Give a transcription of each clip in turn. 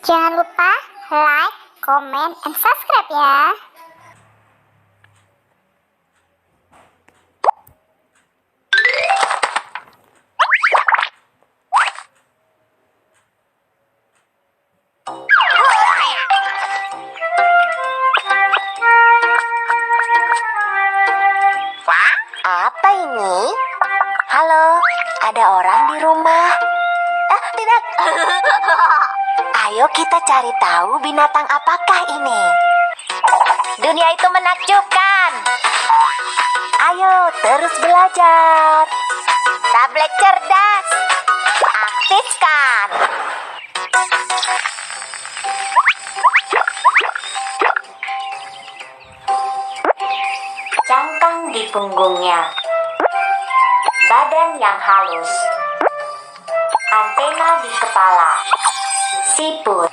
Jangan lupa like, comment, and subscribe ya. Apa ini? Halo, ada orang di rumah? Tidak. Ayo kita cari tahu binatang apakah ini. Dunia itu menakjubkan. Ayo terus belajar. Tablet cerdas, aktifkan. Cangkang di punggungnya, badan yang halus, antena di kepala, siput.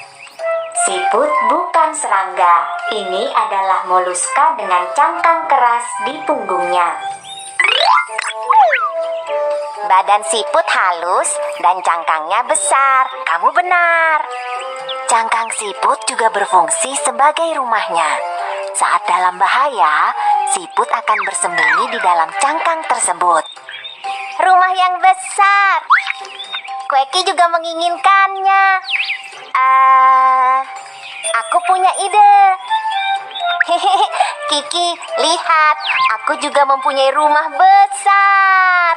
Siput bukan serangga, ini adalah moluska dengan cangkang keras di punggungnya. Badan siput halus dan cangkangnya besar, kamu benar. Cangkang siput juga berfungsi sebagai rumahnya. Saat dalam bahaya, siput akan bersembunyi di dalam cangkang tersebut. Rumah yang besar. Quacky juga menginginkannya. Aku punya ide. Hehehe, Kiki, lihat. Aku juga mempunyai rumah besar.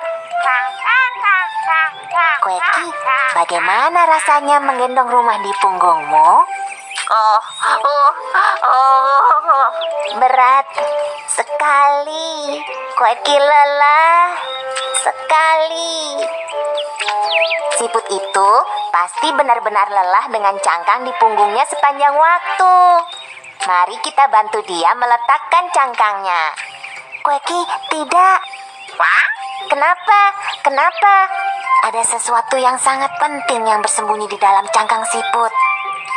Quacky, bagaimana rasanya menggendong rumah di punggungmu? Berat sekali. Quacky lelah sekali. Siput itu pasti benar-benar lelah dengan cangkang di punggungnya sepanjang waktu. Mari kita bantu dia meletakkan cangkangnya. Quacky, tidak. Kenapa? Kenapa? Ada sesuatu yang sangat penting yang bersembunyi di dalam cangkang siput.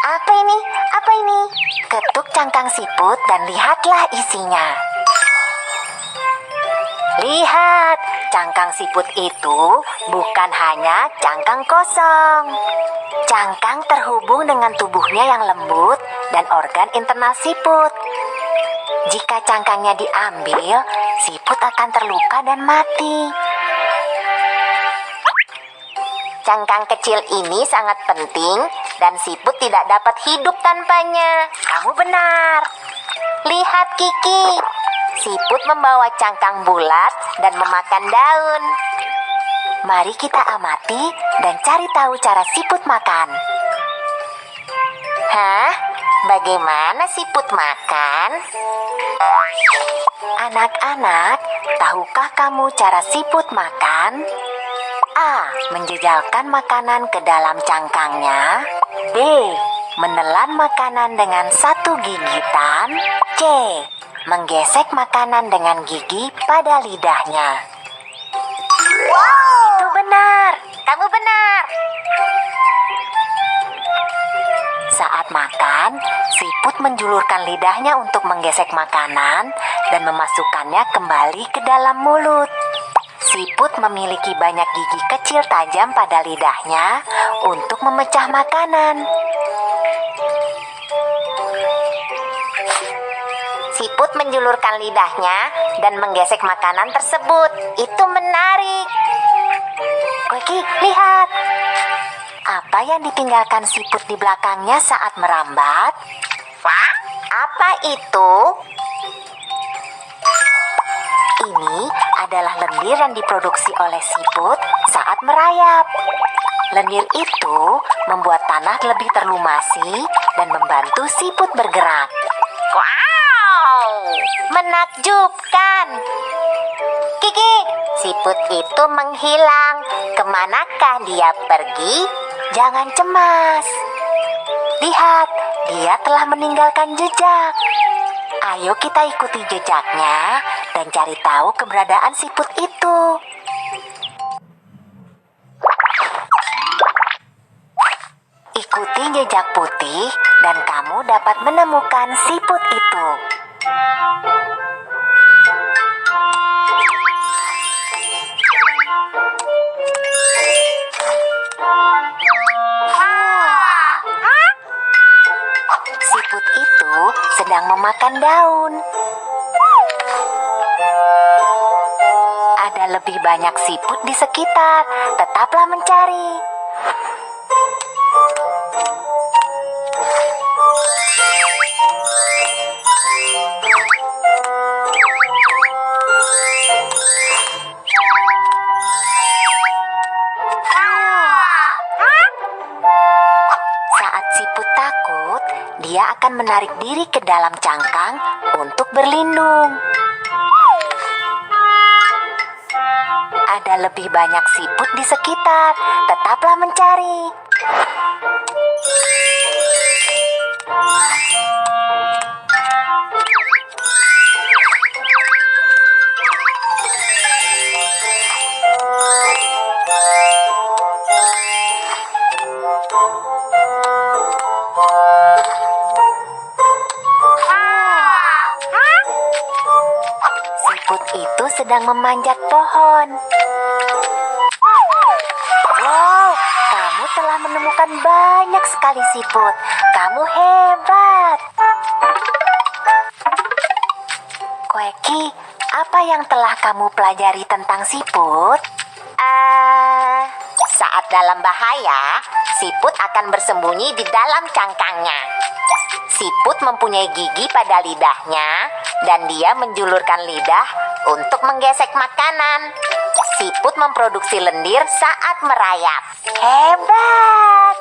Apa ini? Apa ini? Ketuk cangkang siput dan lihatlah isinya. Lihat, cangkang siput itu bukan hanya cangkang kosong. Cangkang terhubung dengan tubuhnya yang lembut dan organ internal siput. Jika cangkangnya diambil, siput akan terluka dan mati. Cangkang kecil ini sangat penting dan siput tidak dapat hidup tanpanya. Kamu benar. Lihat Kiki, siput membawa cangkang bulat dan memakan daun. Mari kita amati dan cari tahu cara siput makan. Hah? Bagaimana siput makan? Anak-anak, tahukah kamu cara siput makan? A. Menjejalkan makanan ke dalam cangkangnya. B. Menelan makanan dengan satu gigitan. C. Menggesek makanan dengan gigi pada lidahnya. Wow! Itu benar. Kamu benar. Saat makan, siput menjulurkan lidahnya untuk menggesek makanan dan memasukkannya kembali ke dalam mulut. Siput memiliki banyak gigi kecil tajam pada lidahnya untuk memecah makanan. Siput menjulurkan lidahnya dan menggesek makanan tersebut. Itu menarik. Quacky, lihat. Apa yang ditinggalkan siput di belakangnya saat merambat? Apa itu? Ini adalah lendir yang diproduksi oleh siput saat merayap. Lendir itu membuat tanah lebih terlumasi dan membantu siput bergerak. Wow! Menakjubkan. Kiki, siput itu menghilang. Kemanakah dia pergi? Jangan cemas. Lihat, dia telah meninggalkan jejak. Ayo kita ikuti jejaknya dan cari tahu keberadaan siput itu. Ikuti jejak putih dan kamu dapat menemukan siput itu. sedang memakan daun. Ada lebih banyak siput di sekitar. Tetaplah mencari. Saat siput takut, dia akan menarik diri ke dalam cangkang untuk berlindung. Ada lebih banyak siput di sekitar. Tetaplah mencari. Siput itu sedang memanjat pohon. Wow, kamu telah menemukan banyak sekali siput. Kamu hebat. Koeki, apa yang telah kamu pelajari tentang siput? Saat dalam bahaya, siput akan bersembunyi di dalam cangkangnya. Siput mempunyai gigi pada lidahnya dan dia menjulurkan lidah untuk menggesek makanan. Siput memproduksi lendir saat merayap. Hebat!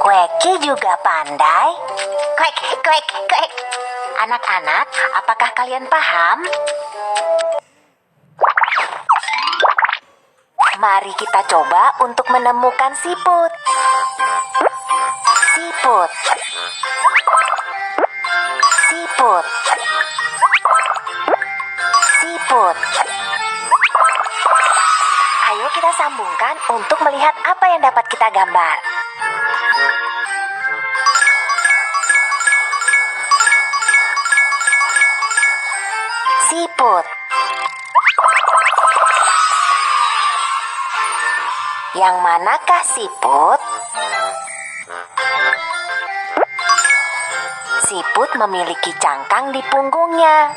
Koeki juga pandai. Koek, koek, koek. Anak-anak, apakah kalian paham? Mari kita coba untuk menemukan siput. Siput. Siput. Siput. Ayo kita sambungkan untuk melihat apa yang dapat kita gambar. Siput. Yang manakah siput? Siput memiliki cangkang di punggungnya.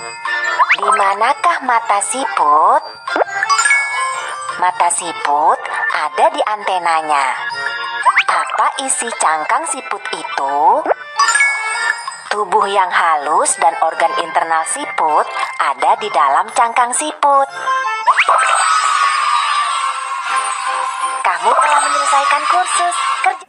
Di manakah mata siput? Mata siput ada di antenanya. Apa isi cangkang siput itu? Tubuh yang halus dan organ internal siput ada di dalam cangkang siput. Kamu telah menyelesaikan kursus kerja.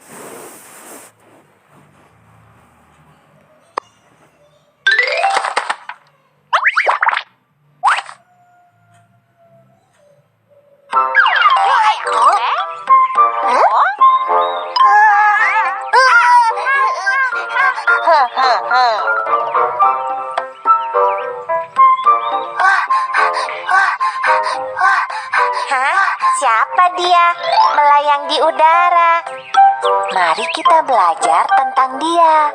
Hah? Siapa dia? Melayang di udara. Mari kita belajar tentang dia.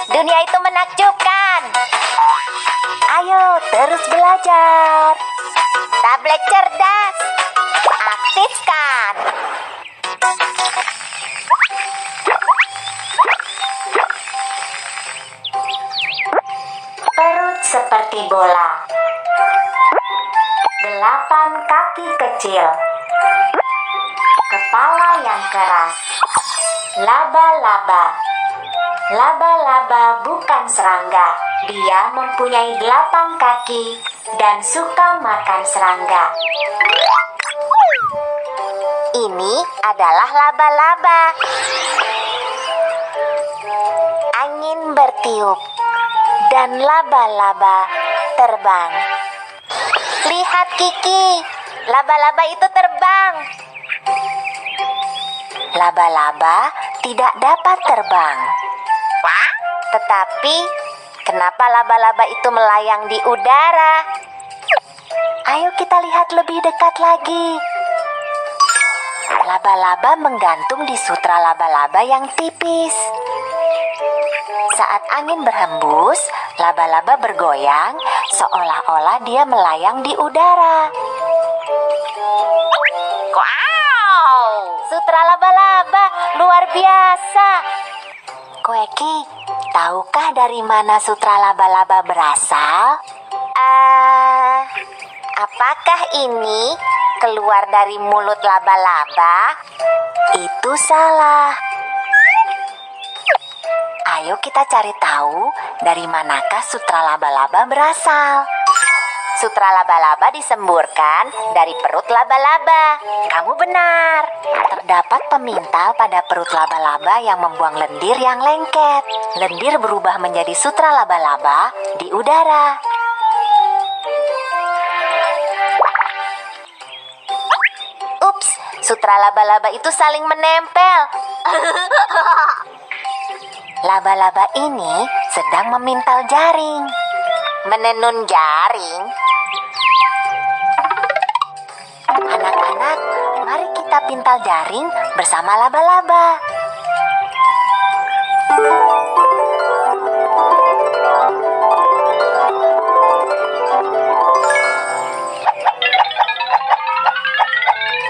Dunia itu menakjubkan. Ayo terus belajar. Tablet cerdas. Aktifkan. Perut seperti bola. 8 kaki kecil. Kepala yang keras. Laba-laba. Laba-laba bukan serangga. Dia mempunyai 8 kaki dan suka makan serangga. Ini adalah laba-laba. Angin bertiup dan laba-laba terbang. Lihat Kiki, laba-laba itu terbang. Laba-laba tidak dapat terbang. Tetapi, kenapa laba-laba itu melayang di udara? Ayo kita lihat lebih dekat lagi. Laba-laba menggantung di sutra laba-laba yang tipis. Saat angin berhembus, laba-laba bergoyang seolah-olah dia melayang di udara. Wow! Sutra laba-laba luar biasa. Koeki, tahukah dari mana sutra laba-laba berasal? Apakah ini keluar dari mulut laba-laba? Itu salah. Ayo kita cari tahu dari manakah sutra laba-laba berasal. Sutra laba-laba disemburkan dari perut laba-laba. Kamu benar. Terdapat pemintal pada perut laba-laba yang membuang lendir yang lengket. Lendir berubah menjadi sutra laba-laba di udara. Ups, sutra laba-laba itu saling menempel. Laba-laba ini sedang memintal jaring. Menenun jaring? Anak-anak, mari kita pintal jaring bersama laba-laba.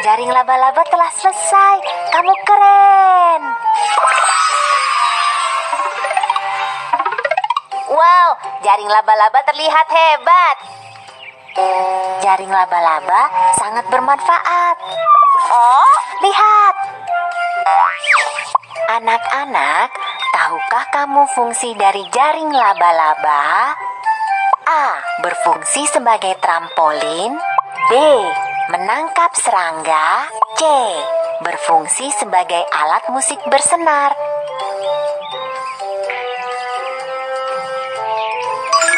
Jaring laba-laba telah selesai. Kamu keren. Wow, jaring laba-laba terlihat hebat. Jaring laba-laba sangat bermanfaat. Oh, lihat. Anak-anak, tahukah kamu fungsi dari jaring laba-laba? A. Berfungsi sebagai trampolin. B. Menangkap serangga. C. Berfungsi sebagai alat musik bersenar.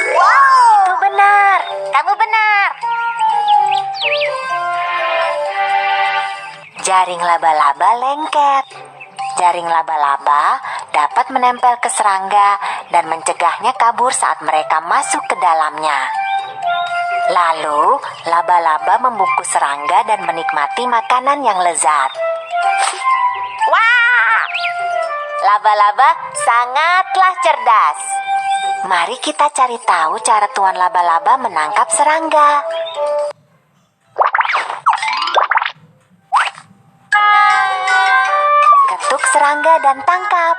Wow, itu benar. Kamu benar. Jaring laba-laba lengket. Jaring laba-laba dapat menempel ke serangga dan mencegahnya kabur saat mereka masuk ke dalamnya. Lalu, laba-laba membungkus serangga dan menikmati makanan yang lezat. Wah! Laba-laba sangatlah cerdas. Mari kita cari tahu cara tuan laba-laba menangkap serangga. Ketuk serangga dan tangkap.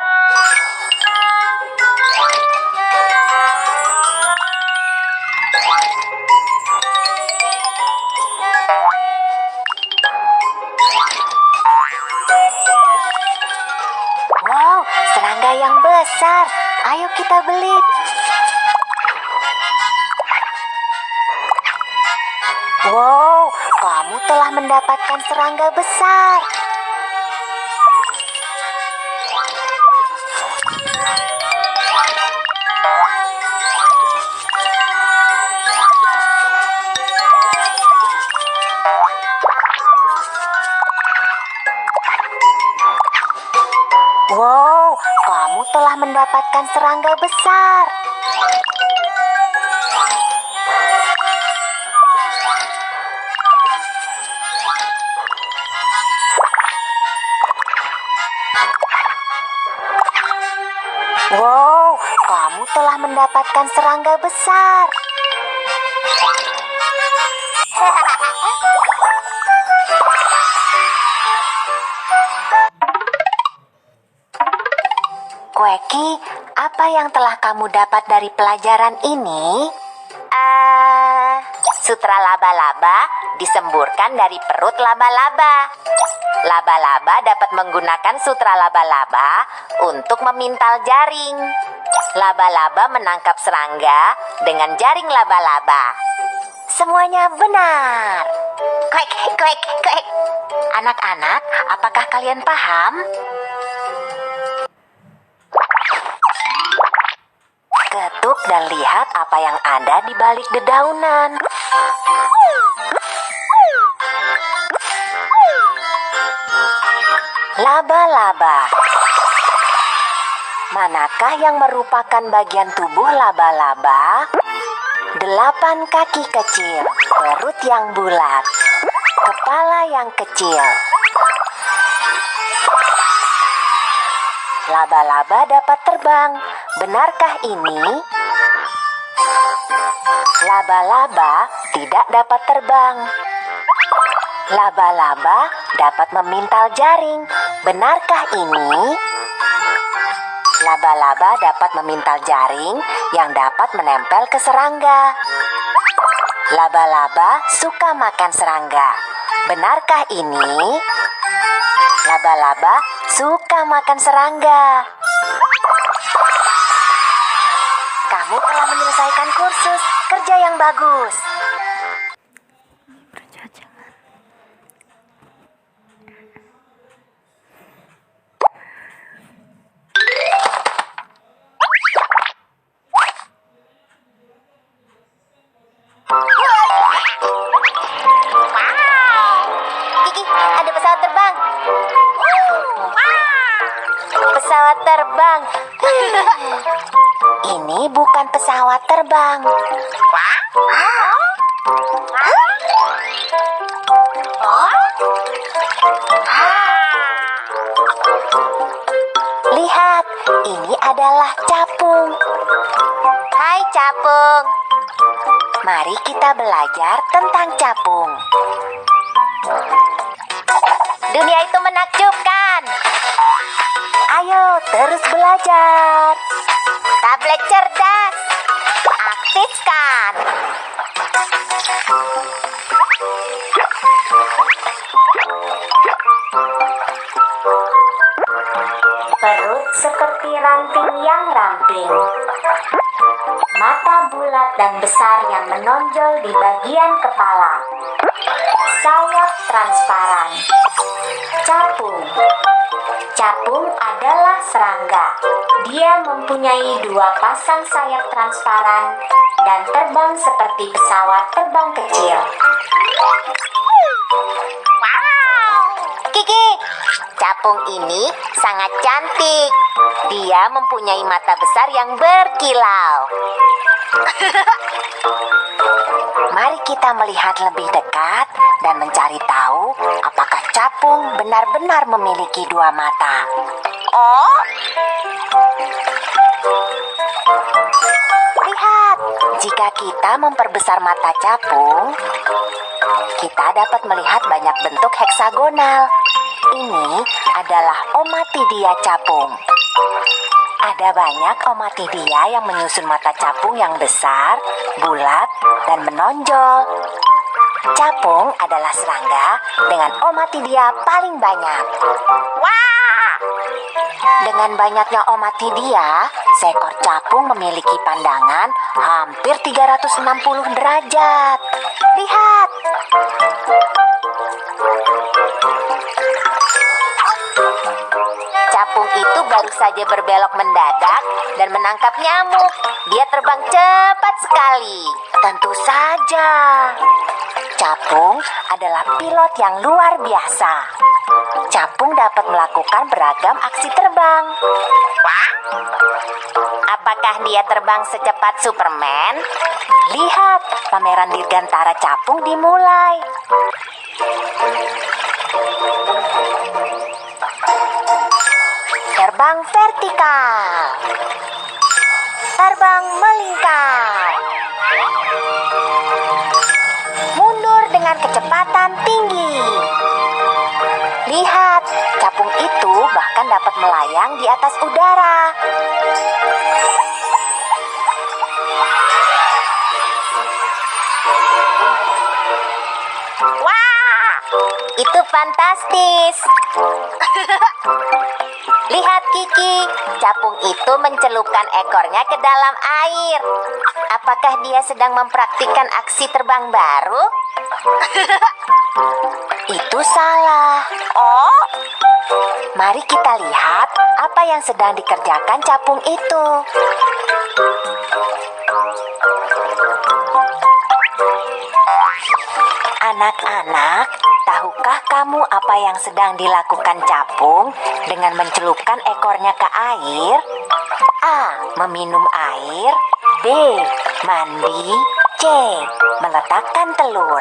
Wow, serangga yang besar. Ayo kita beli. Wow, kamu telah mendapatkan serangga besar. Wow, kamu telah mendapatkan serangga besar. Wow, kamu telah mendapatkan serangga besar. Kueki, apa yang telah kamu dapat dari pelajaran ini? Sutra laba-laba disemburkan dari perut laba-laba. Laba-laba dapat menggunakan sutra laba-laba untuk memintal jaring. Laba-laba menangkap serangga dengan jaring laba-laba. Semuanya benar. Kuek, kuek, kuek. Anak-anak, apakah kalian paham? Ketuk dan lihat apa yang ada di balik dedaunan. Laba-laba. Manakah yang merupakan bagian tubuh laba-laba? 8 kaki kecil, perut yang bulat, kepala yang kecil. Laba-laba dapat terbang. Benarkah ini? Laba-laba tidak dapat terbang. Laba-laba dapat memintal jaring. Benarkah ini? Laba-laba dapat memintal jaring yang dapat menempel ke serangga. Laba-laba suka makan serangga. Benarkah ini? Laba-laba suka makan serangga. Kamu telah menyelesaikan kursus. Kerja yang bagus. Kiki, ada pesawat terbang. Pesawat terbang. Ini bukan pesawat terbang. Lihat, ini adalah capung. Hai capung. Mari kita belajar tentang capung. Dunia itu menakjubkan. Ayo terus belajar. Tablet cerdas, aktifkan. Perut seperti ranting yang ramping. Mata bulat dan besar yang menonjol di bagian kepala. Sayap transparan. Capung. Capung adalah serangga. Dia mempunyai 2 pasang sayap transparan dan terbang seperti pesawat terbang kecil. Kiki, capung ini sangat cantik. Dia mempunyai mata besar yang berkilau. Mari kita melihat lebih dekat dan mencari tahu apakah capung benar-benar memiliki 2 mata. Oh, lihat, jika kita memperbesar mata capung, kita dapat melihat banyak bentuk heksagonal. Ini adalah omatidia capung. Ada banyak omatidia yang menyusun mata capung yang besar, bulat, dan menonjol. Capung adalah serangga dengan omatidia paling banyak. Wah! Dengan banyaknya omatidia, seekor capung memiliki pandangan hampir 360 derajat. Lihat! Capung itu baru saja berbelok mendadak dan menangkap nyamuk. Dia terbang cepat sekali. Tentu saja. Capung adalah pilot yang luar biasa. Capung dapat melakukan beragam aksi terbang. Wah! Apakah dia terbang secepat Superman? Lihat, pameran dirgantara capung dimulai. Terbang vertikal. Terbang melingkar. Mundur dengan kecepatan tinggi. Lihat, capung itu bahkan dapat melayang di atas udara. Wah, itu fantastis. Lihat Kiki, capung itu mencelupkan ekornya ke dalam air. Apakah dia sedang mempraktikkan aksi terbang baru? Itu salah. Oh, mari kita lihat apa yang sedang dikerjakan capung itu. Anak-anak, tahukah kamu apa yang sedang dilakukan capung dengan mencelupkan ekornya ke air? A. Meminum air. B. Mandi. C. Meletakkan telur.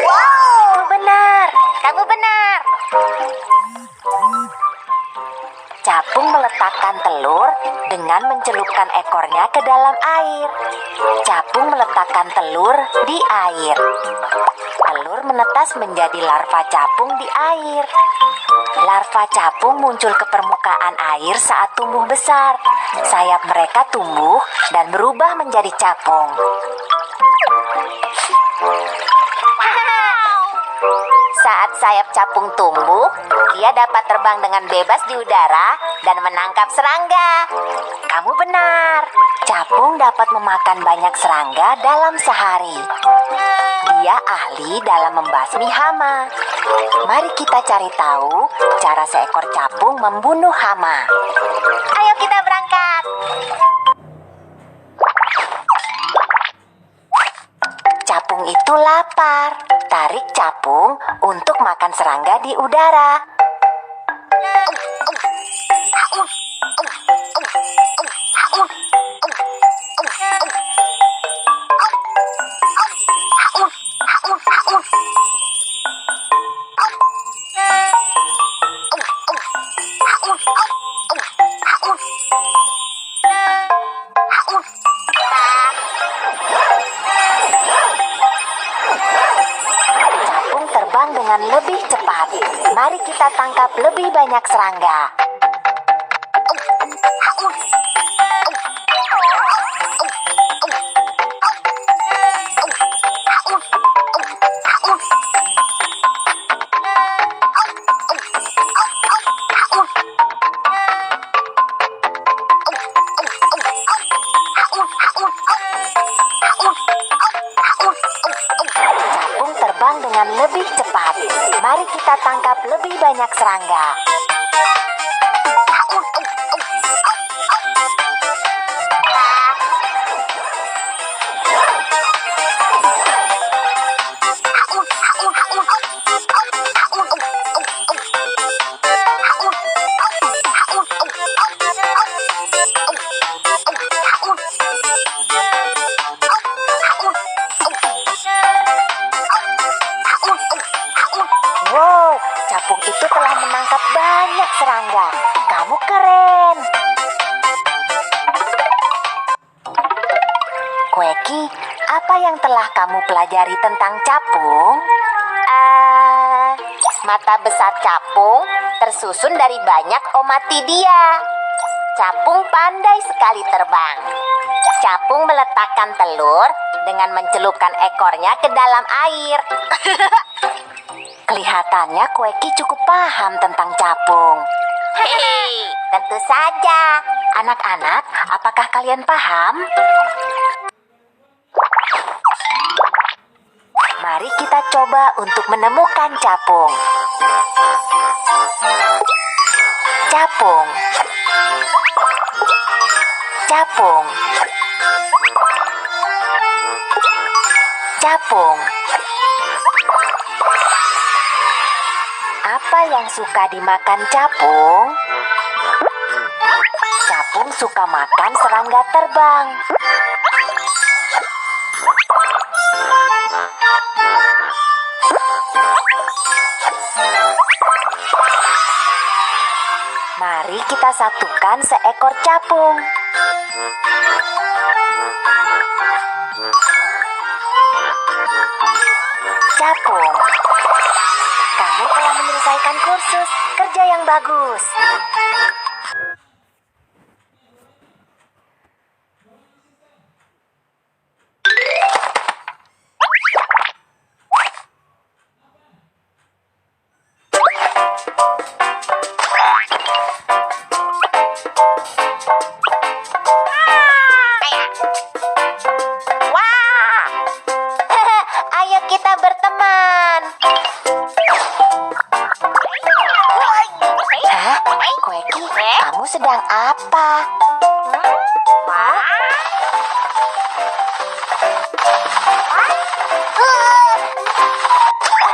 Wow, itu benar. Kamu benar. Capung meletakkan telur dengan mencelupkan ekornya ke dalam air. Capung meletakkan telur di air. telur menetas menjadi larva capung di air. Larva capung muncul ke permukaan air saat tumbuh besar. Sayap mereka tumbuh dan berubah menjadi capung. Saat sayap capung tumbuh, dia dapat terbang dengan bebas di udara dan menangkap serangga. Kamu benar, capung dapat memakan banyak serangga dalam sehari. Dia ahli dalam membasmi hama. Mari kita cari tahu cara seekor capung membunuh hama. Ayo kita berangkat. Capung itu lapar. Tarik capung untuk makan serangga di udara. Capung terbang dengan lebih cepat. Mari kita tangkap lebih banyak serangga. Capung terbang dengan lebih cepat. Mari kita tangkap lebih banyak serangga. Wow, capung itu telah menangkap banyak serangga. Kamu keren. Quacky, apa yang telah kamu pelajari tentang capung? Mata besar capung tersusun dari banyak omatidia. Capung pandai sekali terbang. Capung meletakkan telur dengan mencelupkan ekornya ke dalam air. Kelihatannya Quacky cukup paham tentang capung. Hei, tentu saja. Anak-anak, apakah kalian paham? Mari kita coba untuk menemukan capung. Capung. Capung. Capung. Apa yang suka dimakan capung? Capung suka makan serangga terbang. Mari kita satukan seekor capung. Capung. Kamu telah menyelesaikan kursus. Kerja yang bagus. Wah! Ayo kita berteman. Hah? Quacky, kamu sedang apa?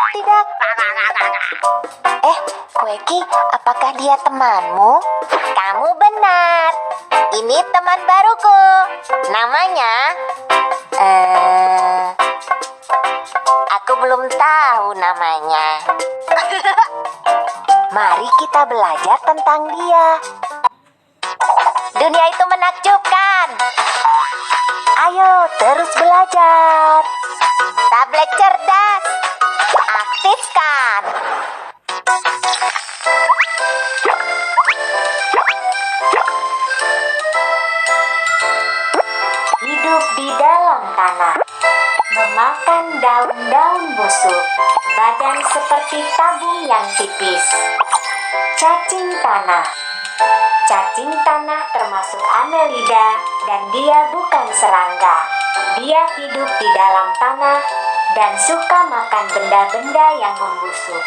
Tidak. Quacky, apakah dia temanmu? Kamu benar. Ini teman baruku. Namanya... Aku belum tahu namanya. Mari kita belajar tentang dia. Dunia itu menakjubkan. Ayo terus belajar. Tablet cerdas. aktifkan. Hidup di dalam tanah, memakan daun-daun busuk, badan seperti tabung yang tipis. Cacing tanah. Cacing tanah termasuk Annelida dan dia bukan serangga. Dia hidup di dalam tanah dan suka makan benda-benda yang membusuk.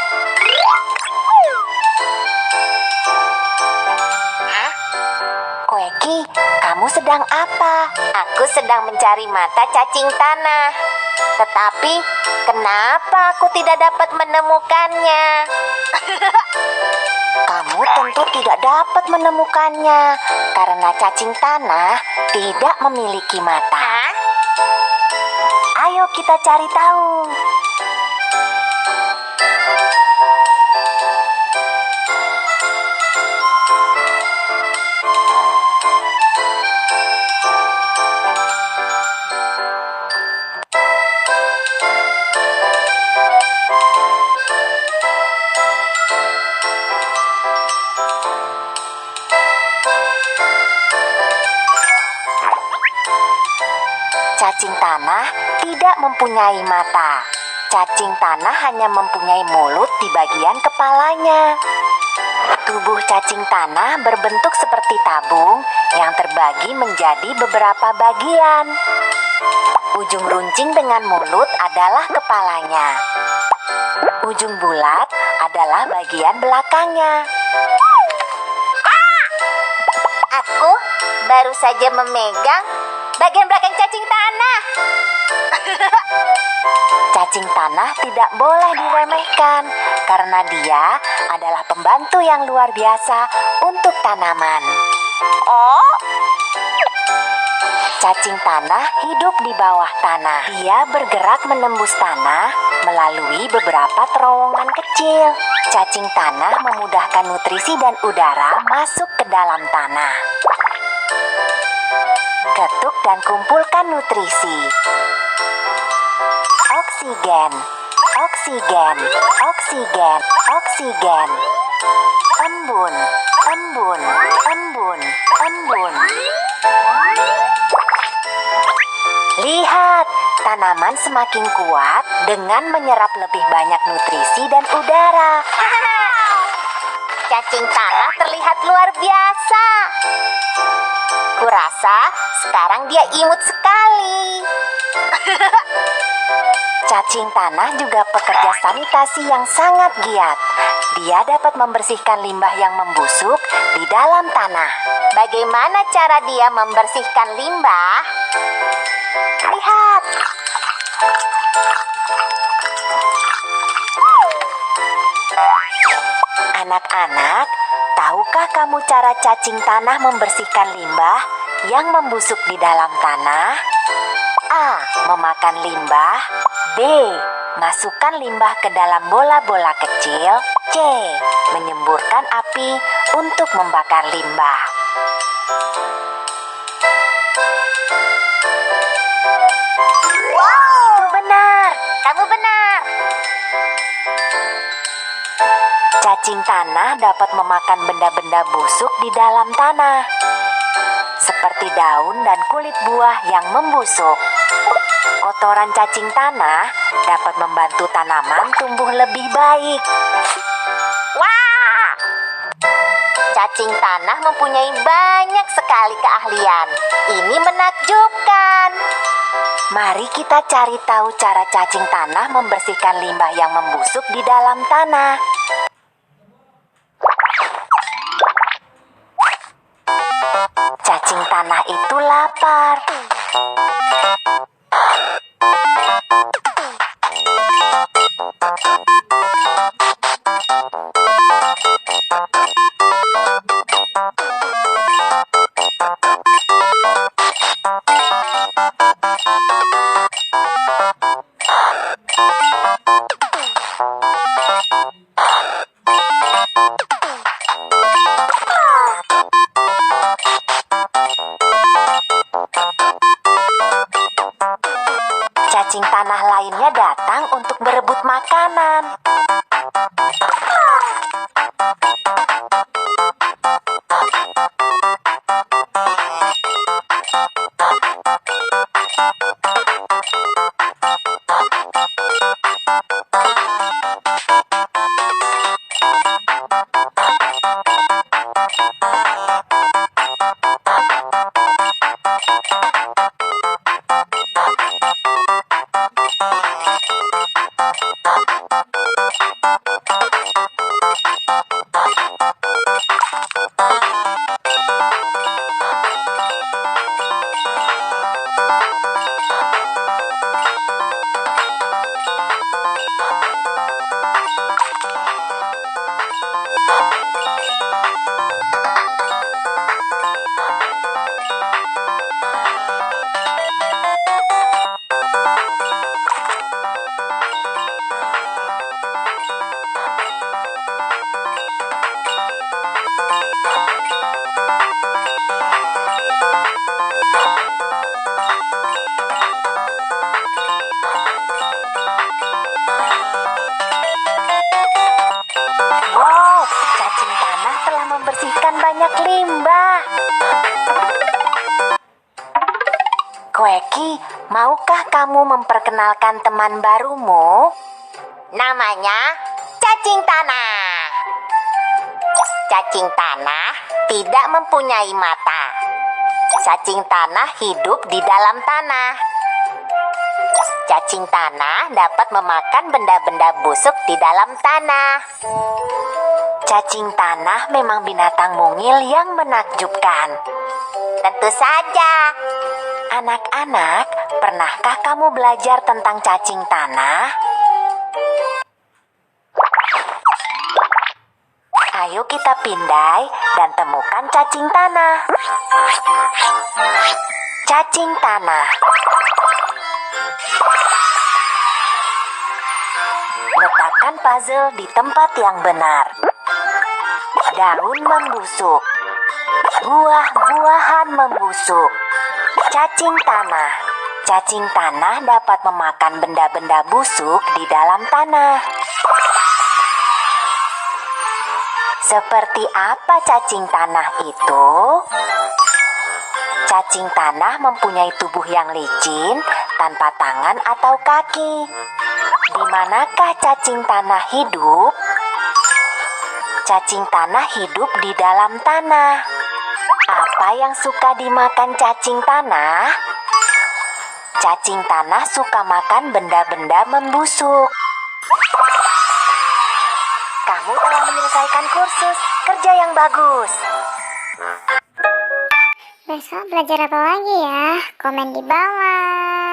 Koeki, kamu sedang apa? Aku sedang mencari mata cacing tanah. Tetapi, kenapa aku tidak dapat menemukannya? Kamu tentu tidak dapat menemukannya karena cacing tanah tidak memiliki mata. Ayo kita cari tahu. Cacing tanah tidak mempunyai mata. Cacing tanah hanya mempunyai mulut di bagian kepalanya. Tubuh cacing tanah berbentuk seperti tabung yang terbagi menjadi beberapa bagian. Ujung runcing dengan mulut adalah kepalanya. Ujung bulat adalah bagian belakangnya. Aku baru saja memegang bagian belakang cacing tanah. Cacing tanah tidak boleh diremehkan karena dia adalah pembantu yang luar biasa untuk tanaman. Cacing tanah hidup di bawah tanah. Dia bergerak menembus tanah melalui beberapa terowongan kecil. Cacing tanah memudahkan nutrisi dan udara masuk ke dalam tanah. Ketuk dan kumpulkan nutrisi. Oksigen, oksigen, oksigen, oksigen. Embun, embun, embun, embun. Lihat, tanaman semakin kuat dengan menyerap lebih banyak nutrisi dan udara. Cacing tanah terlihat luar biasa. Kurasa sekarang dia imut sekali. Cacing tanah juga pekerja sanitasi yang sangat giat. Dia dapat membersihkan limbah yang membusuk di dalam tanah. Bagaimana cara dia membersihkan limbah? Lihat. Anak-anak, tahukah kamu cara cacing tanah membersihkan limbah yang membusuk di dalam tanah? A. Memakan limbah. B. Masukkan limbah ke dalam bola-bola kecil. C. Menyemburkan api untuk membakar limbah. Wow! Itu benar. Kamu benar. Cacing tanah dapat memakan benda-benda busuk di dalam tanah, seperti daun dan kulit buah yang membusuk. Kotoran cacing tanah dapat membantu tanaman tumbuh lebih baik. Wah! Cacing tanah mempunyai banyak sekali keahlian. Ini menakjubkan. Mari kita cari tahu cara cacing tanah membersihkan limbah yang membusuk di dalam tanah. Cacing tanah itu lapar. Cacing tanah lainnya datang untuk berebut makanan. Wow, cacing tanah telah membersihkan banyak limbah. Koeki, maukah kamu memperkenalkan teman barumu? Namanya cacing tanah. Cacing tanah tidak mempunyai mata. Cacing tanah hidup di dalam tanah. Cacing tanah dapat memakan benda-benda busuk di dalam tanah. Cacing tanah memang binatang mungil yang menakjubkan. Tentu saja. Anak-anak, pernahkah kamu belajar tentang cacing tanah? Ayo kita pindai dan temukan cacing tanah. Cacing tanah. Letakkan puzzle di tempat yang benar. Daun membusuk. Buah-buahan membusuk. Cacing tanah. Cacing tanah dapat memakan benda-benda busuk di dalam tanah. Seperti apa cacing tanah itu? Cacing tanah mempunyai tubuh yang licin tanpa tangan atau kaki. Di manakah cacing tanah hidup? Cacing tanah hidup di dalam tanah. Apa yang suka dimakan cacing tanah? Cacing tanah suka makan benda-benda membusuk. Kamu telah menyelesaikan kursus. Kerja yang bagus. Besok belajar apa lagi ya? Komen di bawah.